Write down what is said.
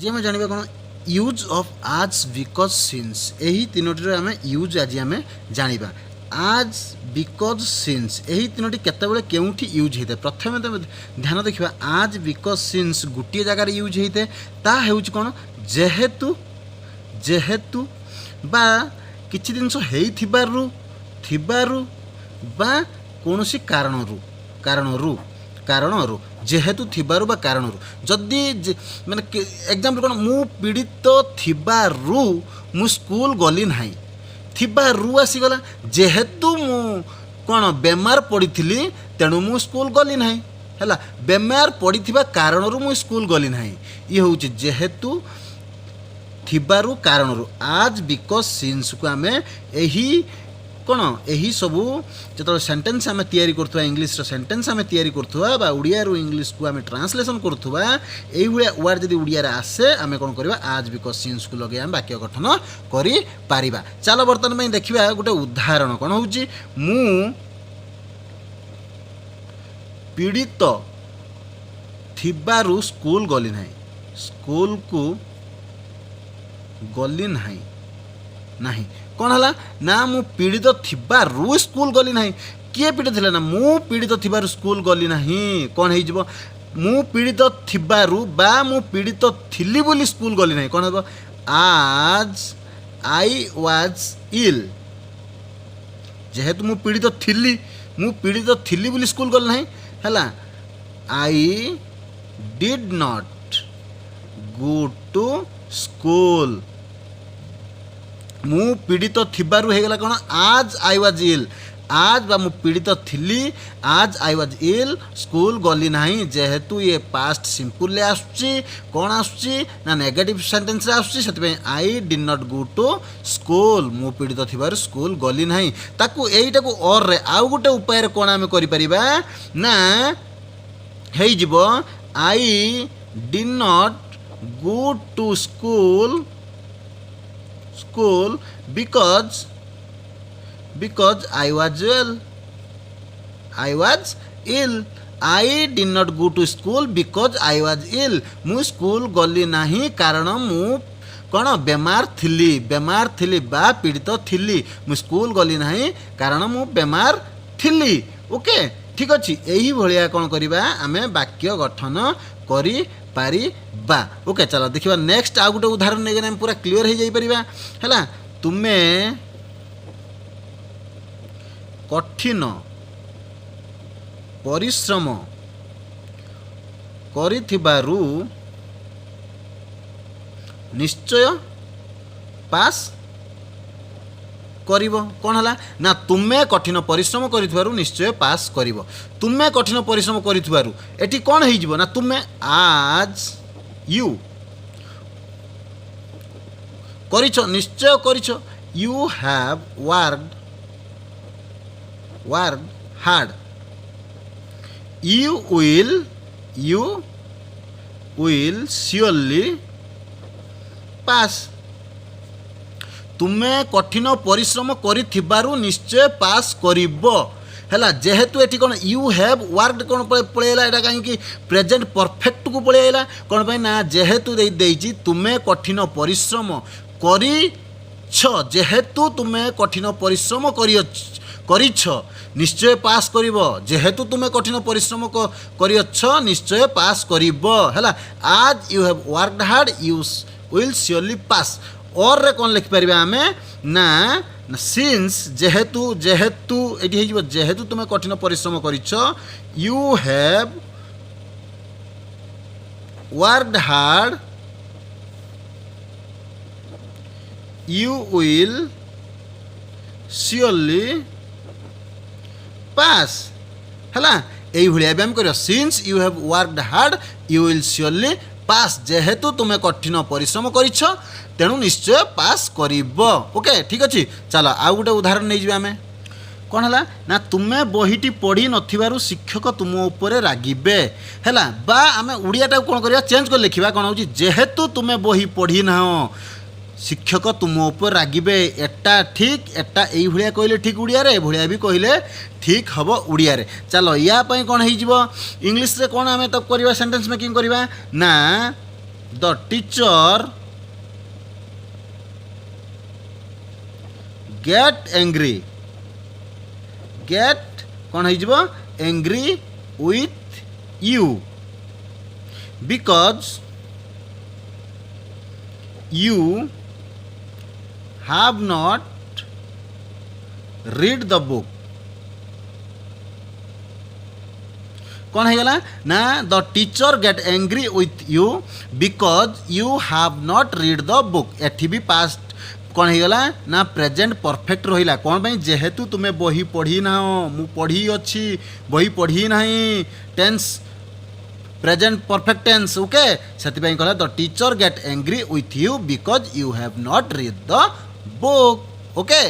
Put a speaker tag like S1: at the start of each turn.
S1: जी आम जाना कौन यूज ऑफ आज बिकज सिंस यही तीनोटी आम यूज आज आम जाना आज बिकज सिंस यही तीनोटी केतबेले केउठी यूज होता है प्रथम तो ध्यान देखा आज बिकज सिंस गोटे जगार यूज होता है ता हेउच कौन जेहेतु जेहेतु बा किछि जिनस हेइथिबारु थिबारु बा कोनोसी कारणरू कारणरू जेहेतु थिबारु बा कारणरू जदि माने एग्जांपल कोन मु पीड़ित थिबारु मु स्कूल गली नाही थिबारु आसीगला जेहेतु मु कोन बेमार पड़िथिली तेणु मु स्कूल गली नाही हैला बेमार पड़िथिबा कारणरू मु स्कूल गली नाही ये होउची जेहेतु थिबारु कारणरू आज बिकज सिंस को आमे एही कौन यही सबू जो सेंटेंस आम तैयारी करथुवा इंग्लिश रो सेंटेंस आम तैयारी करथुवा बा उड़िया रो इंग्लिश को आम ट्रांसलेशन करथुवा एही भलिया वर्ड जदि उड़िया रे आसे आम कोन करबा आज बिकज सिंस को लगे आम वाक्य गठन करि पारिबा। चलो वर्तमान में देखिबा गोटे उदाहरण कोन होउची मु पीड़ित थिबारु स्कूल गली नाही स्कूल को गली नाही नाही कौन है ना मु पीड़ित थिबारु स्कूल गली नाही किए पीड़ित थिला ना मु पीड़ित थिबारु स्कूल गली नाही कौन है जिवो मु पीड़ित थिबारु बा मु पीड़ित थिली बोली स्कूल गली नाही कौन है आज आई वाज इल जेहेतु मु पीड़ित थिली बोली स्कूल गली नाही हैला I did not go to school मु पीड़ित थिबारु हेगला कौन आज आई वाज इल आज बा मु पीड़ित थिली आज आई वाज इल स्कूल गली नाही जेहेतु ये पास्ट सिंपल ले आसुची कौन आसुची ना नेगेटिव सेंटेंस रे आसुची सेतबे I did not go to school मु पीड़ित थिबारु स्कूल गली नाही ताकू एईटा को और रे आउ गोटे उपाय रे कोन आमे करि परिबा ना हेई जिवो I did not go to school because I was ill. I did not go to school because I was ill. मु स्कूल गली नाही कारण मु कौन बेमार थिली बा पीड़ित थिली मु स्कूल गली नाही कारण मु बेमार थिली ओके ठीक अच्छे यही भाया कौन करवा आम वाक्य गठन करी पारिबा ओके चलो देखिबा नेक्स्ट आ गोटे उदाहरण नहीं आम पूरा क्लीयर हो जाई परिबा हैला तुमे कठिन परिश्रम करिथिबारु निश्चय पास करिवो कौन है ना तुमे कठिन परिश्रम करिथिबारु निश्चय पास करिवो तुमे कठिन परिश्रम करिथिबारु एठी कौन हो जिवो ना तुमे आज यू करिछो निश्चय करिछो you have worked hard you will surely pass तुमे कठिन परिश्रम करिथिबारु निश्चय पास करिवो हैला जेहेतु एठी कोन यू हैव वर्कड कोन पळेला एटा काहे कि प्रेजेंट परफेक्ट को पळेला कोन पय ना जेहेतु देइची तुमे कठिन परिश्रम करिछ जेहेतु तुमे कठिन परिश्रम करिछ निश्चय पास करिवो जेहेतु तुमे कठिन परिश्रम करिछ निश्चय पास करिवो हैला as you have worked hard you will surely pass और रे कौन लिख पारिबा आमे ना सिंस जेहेतु एठी हे जिवो जेहेतु तुमे कठिन परिश्रम करिछ you have worked hard you will surely pass हैला एई भलिया आम करियो since you have worked hard you will surely pass जेहेतु तुमे कठिन परिश्रम करिछ तेणु निश्चय पास करिवो ओके ठीक अच्छे चलो आउ गोटे उदाहरण नहीं जाए आम कौन है ना तुमे बहीटी पढ़ी नथिबारु शिक्षक तुम उपरे रागिबे हैला बा आम उड़ियाटा कौन करवा चेंज कर लिखा कौन हो जेहेतु तुमे बही पढ़ी ना शिक्षक तुम उपर रागिबे एटा ठीक एटा यही भाया कहले ठीक उड़िया रे भाया भी कहले ठीक हम उड़िया रे चलो या कौन हो इंग्लिश रे कौन आम तब करवा सेंटेंस मेकिंग करवा ना the teacher get angry get कौन हो angry with you because you have not read the book कौन है गला ना the teacher get angry with you because you have not read the book एठी भी पास्ट कौन है गला ना प्रेजेंट परफेक्ट रहिला कौन भाई जेहेतु तुम्हें बही पढ़ी ना मु पढ़ी अच्छी बही पढ़ी नहीं tense present perfect tense okay से कहला the teacher get angry with you because you have not read the book okay